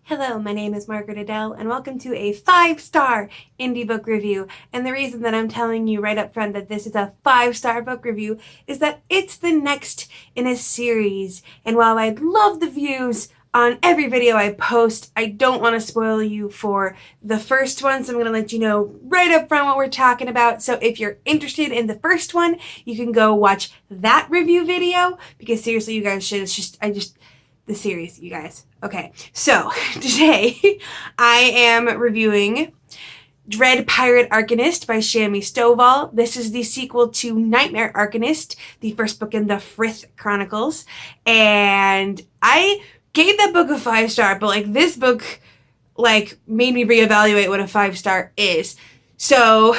Hello, my name is Margaret Adele, and welcome to a 5-star indie book review. And the reason that I'm telling you right up front that this is a 5-star book review is that it's the next in a series. And while I'd love the views on every video I post, I don't want to spoil you for the first one, so I'm going to let you know right up front what we're talking about. So if you're interested in the first one, you can go watch that review video, because seriously, you guys should. The series, you guys. Okay, so today I am reviewing Dread Pirate Arcanist by Shami Stovall. This is the sequel to Nightmare Arcanist, the first book in the Frith Chronicles. And I gave that book a 5-star, but this book made me reevaluate what a 5-star is. So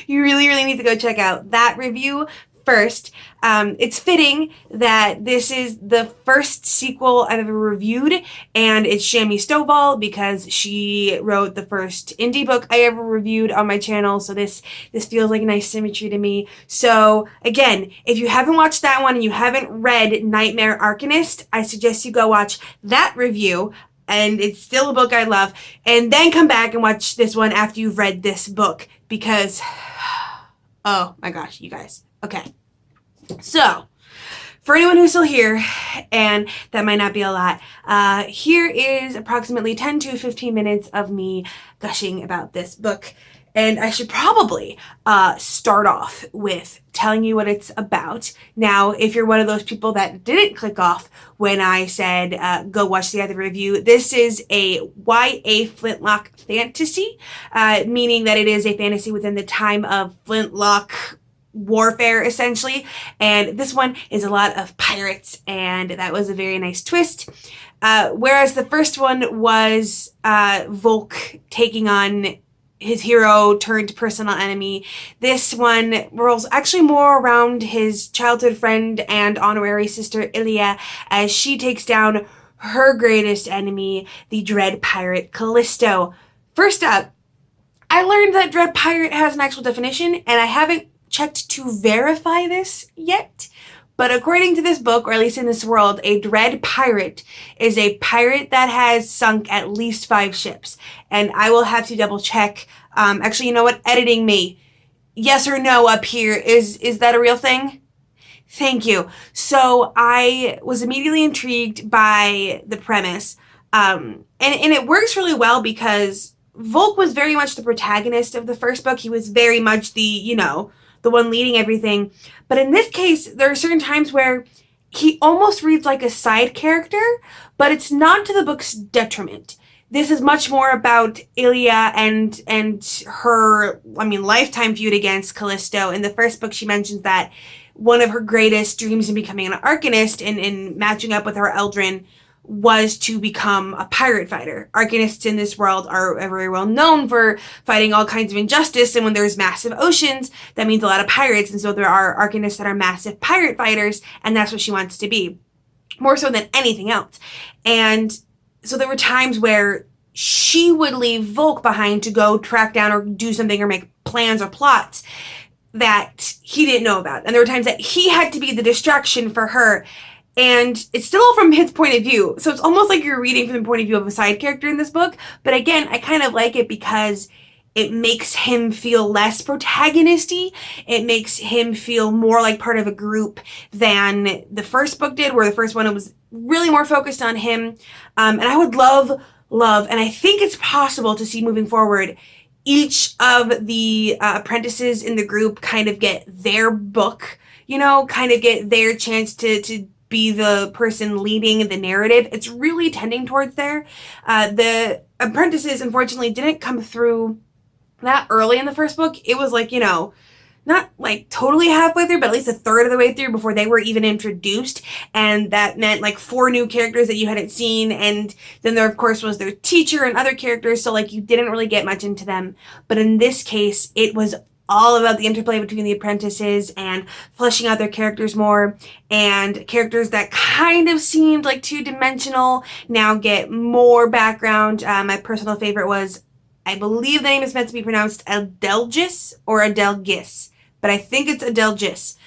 you really need to go check out that review first. It's fitting that this is the first sequel I've ever reviewed, and it's Shami Stovall because she wrote the first indie book I ever reviewed on my channel, so this feels like a nice symmetry to me. So again, if you haven't watched that one and you haven't read Nightmare Arcanist, I suggest you go watch that review, and it's still a book I love, and then come back and watch this one after you've read this book, because oh my gosh, you guys. Okay. So, for anyone who's still here, and that might not be a lot, here is approximately 10 to 15 minutes of me gushing about this book. And I should probably start off with telling you what it's about. Now, if you're one of those people that didn't click off when I said go watch the other review, this is a YA Flintlock fantasy, meaning that it is a fantasy within the time of Flintlock warfare, essentially. And this one is a lot of pirates, and that was a very nice twist. Whereas the first one was Volk taking on his hero turned personal enemy, this one rolls actually more around his childhood friend and honorary sister Ilya, as she takes down her greatest enemy, the Dread Pirate Callisto. First up, I learned that Dread Pirate has an actual definition, and I haven't checked to verify this yet, but according to this book, or at least in this world, a dread pirate is a pirate that has sunk at least 5 ships. And I will have to double check. Actually, you know what? Editing me. Yes or no up here. Is that a real thing? Thank you. So I was immediately intrigued by the premise. And it works really well because Volk was very much the protagonist of the first book. He was very much the one leading everything. But in this case, there are certain times where he almost reads like a side character, but it's not to the book's detriment. This is much more about Ilya and her, lifetime feud against Callisto. In the first book, she mentions that one of her greatest dreams in becoming an Arcanist and in matching up with her Eldrin was to become a pirate fighter. Arcanists in this world are very well known for fighting all kinds of injustice, and when there's massive oceans, that means a lot of pirates, and so there are Arcanists that are massive pirate fighters, and that's what she wants to be, more so than anything else. And so there were times where she would leave Volk behind to go track down or do something or make plans or plots that he didn't know about. And there were times that he had to be the distraction for her. And it's still from his point of view. So it's almost like you're reading from the point of view of a side character in this book. But again, I kind of like it because it makes him feel less protagonisty. It makes him feel more like part of a group than the first book did, where the first one, it was really more focused on him. And I would love, and I think it's possible to see moving forward, each of the apprentices in the group kind of get their book, kind of get their chance to be the person leading the narrative. It's really tending towards there. The apprentices, unfortunately, didn't come through that early in the first book. It was not totally halfway through, but at least a third of the way through before they were even introduced. And that meant 4 new characters that you hadn't seen. And then there, of course, was their teacher and other characters. So you didn't really get much into them. But in this case, it was all about the interplay between the apprentices and fleshing out their characters more, and characters that kind of seemed like two-dimensional now get more background. My personal favorite was, I believe the name is meant to be pronounced Adelgis or Adelgis, but I think it's Adelgis,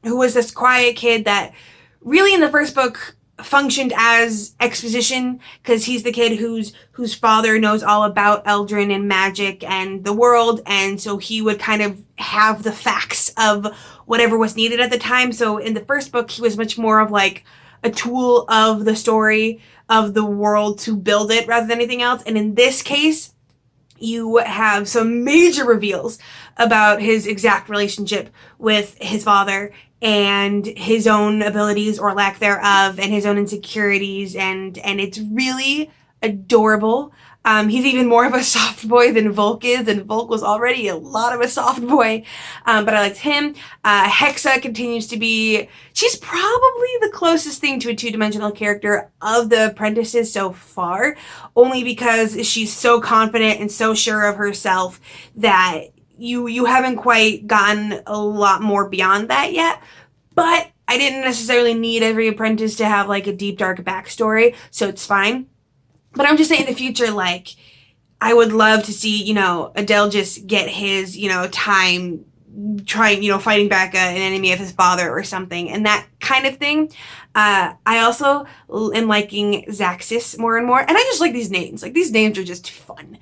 who was this quiet kid that really in the first book functioned as exposition, because he's the kid whose father knows all about Eldrin and magic and the world, and so he would kind of have the facts of whatever was needed at the time. So in the first book, he was much more of like a tool of the story of the world to build it rather than anything else. And in this case, you have some major reveals about his exact relationship with his father and his own abilities or lack thereof and his own insecurities, and it's really adorable. He's even more of a soft boy than Volk is, and Volk was already a lot of a soft boy, but I liked him. Hexa continues to be, she's probably the closest thing to a two-dimensional character of the apprentices so far, only because she's so confident and so sure of herself that you haven't quite gotten a lot more beyond that yet. But I didn't necessarily need every apprentice to have like a deep, dark backstory, so it's fine. But I'm just saying in the future, like, I would love to see, you know, Adele just get his, you know, time trying, you know, fighting back an enemy of his father or something, and that kind of thing. I also am liking Zaxxas more and more, and I just like these names. Like, these names are just fun.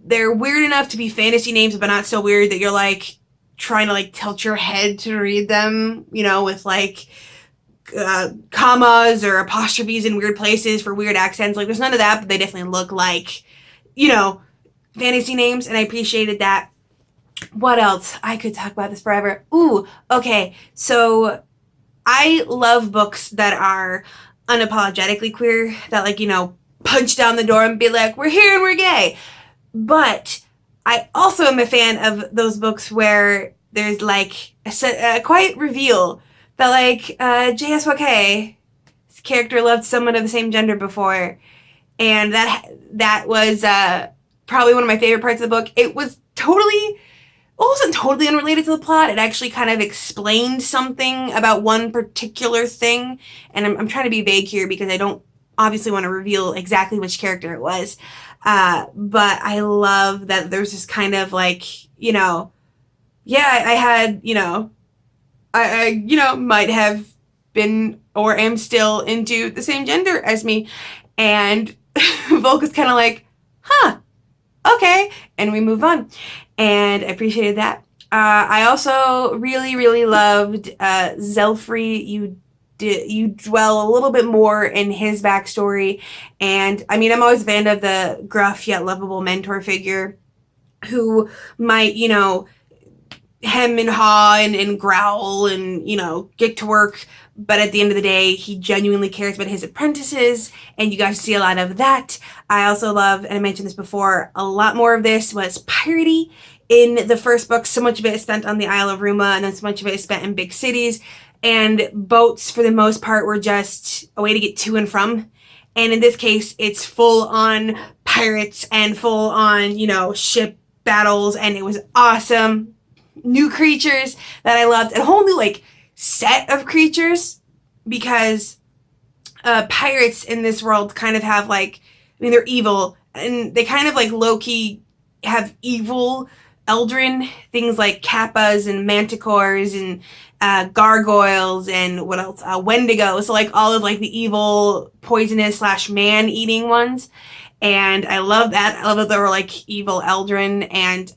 They're weird enough to be fantasy names, but not so weird that you're, like, trying to, like, tilt your head to read them, you know, with, like, commas or apostrophes in weird places for weird accents. Like, there's none of that, but they definitely look like, you know, fantasy names, and I appreciated that. What else? I could talk about this forever. Ooh, okay. So I love books that are unapologetically queer, that, like, you know, punch down the door and be like, we're here and we're gay. But I also am a fan of those books where there's, like, a quiet reveal that, like, JSYK, his character loved someone of the same gender before, and that was probably one of my favorite parts of the book. It wasn't totally unrelated to the plot. It actually kind of explained something about one particular thing, and I'm trying to be vague here because I don't obviously want to reveal exactly which character it was, but I love that there's this kind of, like, you know, yeah, I had, you know, I you know, might have been or am still into the same gender as me, and Volk is kind of like, huh, okay, and we move on, and I appreciated that. I also really, really loved Zelfrey. You dwell a little bit more in his backstory, and I mean, I'm always a fan of the gruff yet lovable mentor figure who might, you know, hem and haw and growl and, you know, get to work, but at the end of the day, he genuinely cares about his apprentices, and you got to see a lot of that. I also love, and I mentioned this before, a lot more of this was piratey in the first book. So much of it is spent on the Isle of Ruma, and then so much of it is spent in big cities, and boats, for the most part, were just a way to get to and from. And in this case, it's full on pirates and full on, you know, ship battles, and it was awesome. New creatures that I loved, and a whole new, like, set of creatures, because pirates in this world kind of have, like, I mean, they're evil, and they kind of, like, low-key have evil Eldrin, things like kappas and manticores and gargoyles and what else, wendigo, so, like, all of, like, the evil poisonous / man-eating ones, and I love that. I love that there were, like, evil Eldrin, and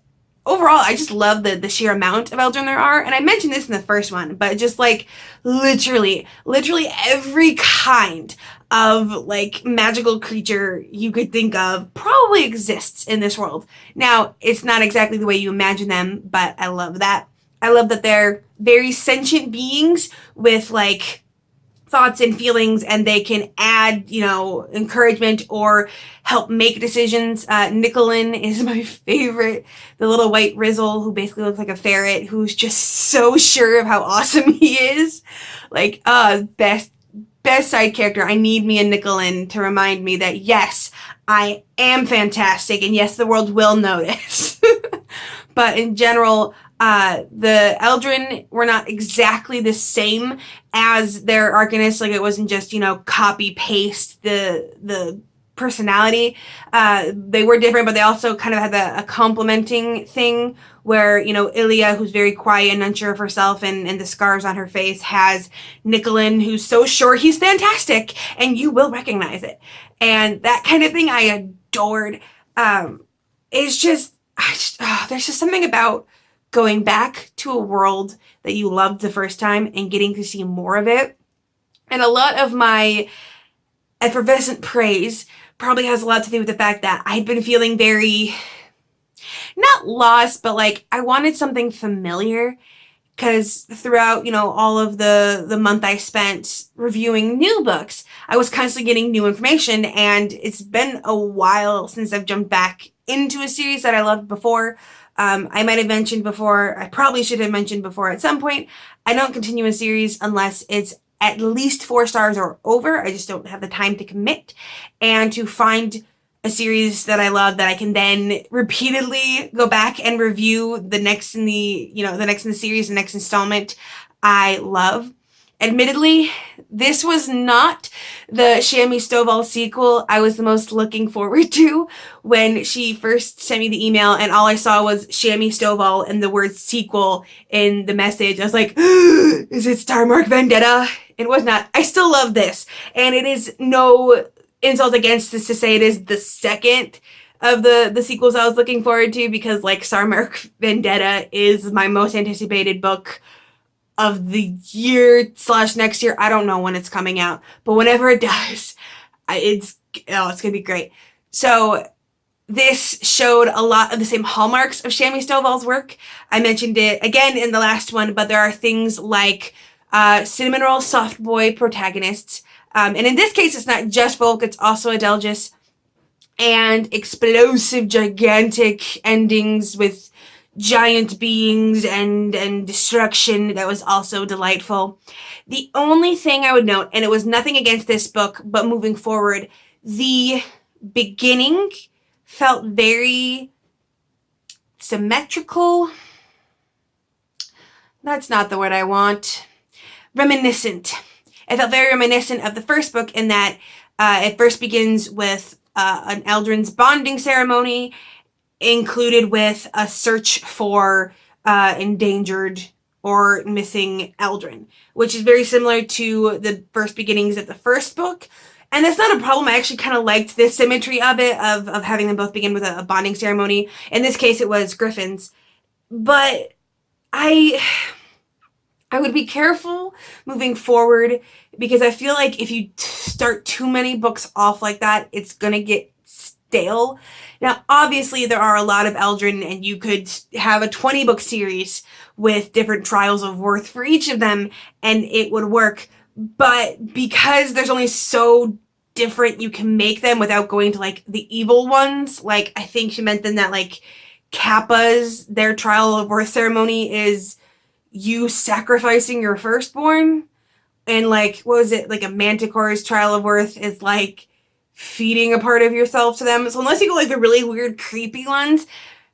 overall, I just love the sheer amount of Eldrin there are, and I mentioned this in the first one, but just, like, literally every kind of, like, magical creature you could think of probably exists in this world. Now, it's not exactly the way you imagine them, but I love that. I love that they're very sentient beings with, like, thoughts and feelings, and they can add, you know, encouragement or help make decisions. Nickolin is my favorite, the little white Rizzle who basically looks like a ferret, who's just so sure of how awesome he is. Like, best side character. I need me a Nickolin to remind me that, yes, I am fantastic, and yes, the world will notice. But in general, the Eldrin were not exactly the same as their Arcanist. Like, it wasn't just, you know, copy paste the personality. They were different, but they also kind of had a complementing thing where, you know, Ilya, who's very quiet and unsure of herself and the scars on her face, has Nicolin, who's so sure he's fantastic, and you will recognize it. And that kind of thing I adored. It's just, there's just something about going back to a world that you loved the first time and getting to see more of it. And a lot of my effervescent praise probably has a lot to do with the fact that I'd been feeling very, not lost, but like I wanted something familiar, because throughout, you know, all of the month I spent reviewing new books, I was constantly getting new information, and it's been a while since I've jumped back into a series that I loved before. I might have mentioned before, I probably should have mentioned before at some point, I don't continue a series unless it's at least 4 stars or over. I just don't have the time to commit. And to find a series that I love that I can then repeatedly go back and review the next in the series, the next installment, I love. Admittedly, this was not the Shammy Stovall sequel I was the most looking forward to. When she first sent me the email and all I saw was Shammy Stovall and the word sequel in the message, I was like, is it Star Mark Vendetta? It was not. I still love this. And it is no insult against this to say it is the second of the sequels I was looking forward to, because like Star Mark Vendetta is my most anticipated book of the year / next year. I don't know when it's coming out, but whenever it does, it's gonna be great. So this showed a lot of the same hallmarks of Shammy Stovall's work. I mentioned it again in the last one, but there are things like cinnamon roll soft boy protagonists, and in this case it's not just Volk, it's also Adelgis, and explosive gigantic endings with giant beings and destruction that was also delightful. The only thing I would note, and it was nothing against this book, but moving forward, the beginning felt very symmetrical. That's not the word I want. Reminiscent. It felt very reminiscent of the first book in that it first begins with an Eldrin's bonding ceremony, included with a search for endangered or missing Eldrin, which is very similar to the first beginnings of the first book. And that's not a problem. I actually kind of liked the symmetry of it, of having them both begin with a bonding ceremony. In this case, it was Griffin's. But I would be careful moving forward, because I feel like if you start too many books off like that, it's going to get stale. Now, obviously, there are a lot of Eldrin, and you could have a 20-book series with different trials of worth for each of them, and it would work. But because there's only so different you can make them without going to, like, the evil ones, like, I think she meant then that, like, Kappa's, their trial of worth ceremony is you sacrificing your firstborn, and, like, what was it, like, a Manticore's trial of worth is, like, feeding a part of yourself to them. So unless you go like the really weird, creepy ones,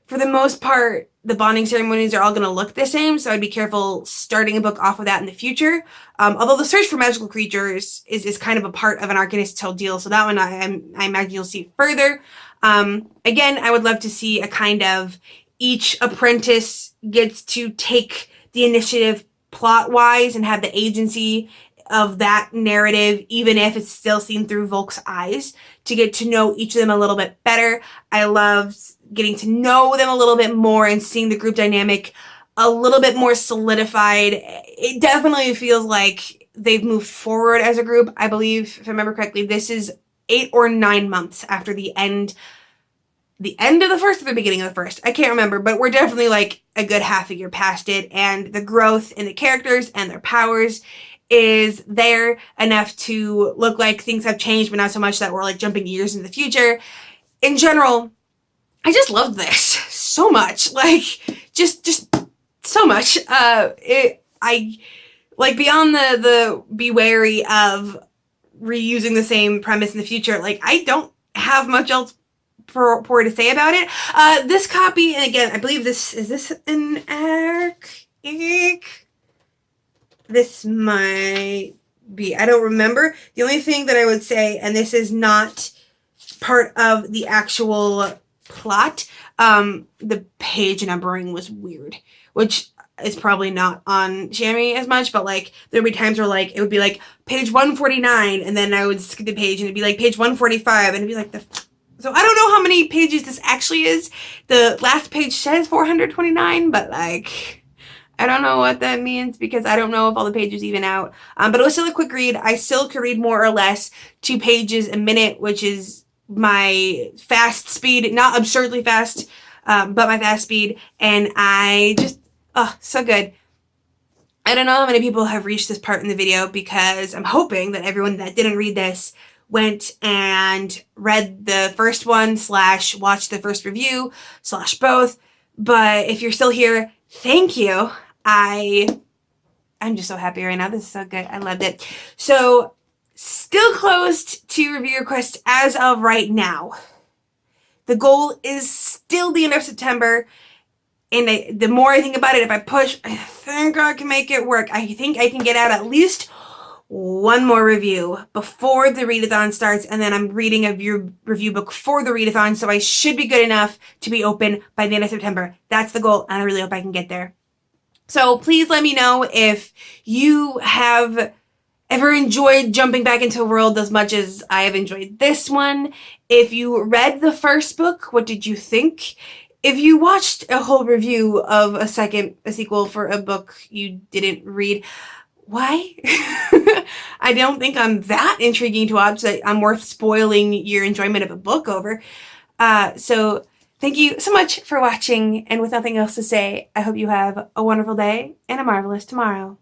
for the most part, the bonding ceremonies are all going to look the same. So I'd be careful starting a book off of that in the future. Although the search for magical creatures is kind of a part of an Arcanist Tale deal. So that one I imagine you'll see further. Again, I would love to see a kind of each apprentice gets to take the initiative plot-wise and have the agency of that narrative, even if it's still seen through Volk's eyes, to get to know each of them a little bit better. I loved getting to know them a little bit more and seeing the group dynamic a little bit more solidified. It definitely feels like they've moved forward as a group. I believe, if I remember correctly, this is 8 or 9 months after the end of the first or the beginning of the first. I can't remember, but we're definitely like a good half a year past it, and the growth in the characters and their powers is there enough to look like things have changed, but not so much that we're like jumping years into the future. In general, I just loved this so much. Like, just so much. I like, beyond the be wary of reusing the same premise in the future, like, I don't have much else for to say about it. This copy, and again, I believe this an arc? This might be, I don't remember. The only thing that I would say, and this is not part of the actual plot. The page numbering was weird, which is probably not on Shammy as much, but like there'd be times where like it would be like page 149, and then I would skip the page and it'd be like page 145, and it'd be like so I don't know how many pages this actually is. The last page says 429, but like I don't know what that means because I don't know if all the pages even out. But it was still a quick read. I still could read more or less 2 pages a minute, which is my fast speed, not absurdly fast, but my fast speed. And I just, so good. I don't know how many people have reached this part in the video because I'm hoping that everyone that didn't read this went and read the first one / watched the first review / both. But if you're still here, thank you. I'm just so happy right now. This is so good. I loved it. So, still closed to review requests as of right now. The goal is still the end of September. And the more I think about it, if I push, I think I can make it work. I think I can get out at least one more review before the readathon starts. And then I'm reading a review book for the readathon. So I should be good enough to be open by the end of September. That's the goal. And I really hope I can get there. So please let me know if you have ever enjoyed jumping back into a world as much as I have enjoyed this one. If you read the first book, what did you think? If you watched a whole review of a sequel for a book you didn't read, why? I don't think I'm that intriguing to watch that I'm worth spoiling your enjoyment of a book over. So thank you so much for watching, and with nothing else to say, I hope you have a wonderful day and a marvelous tomorrow.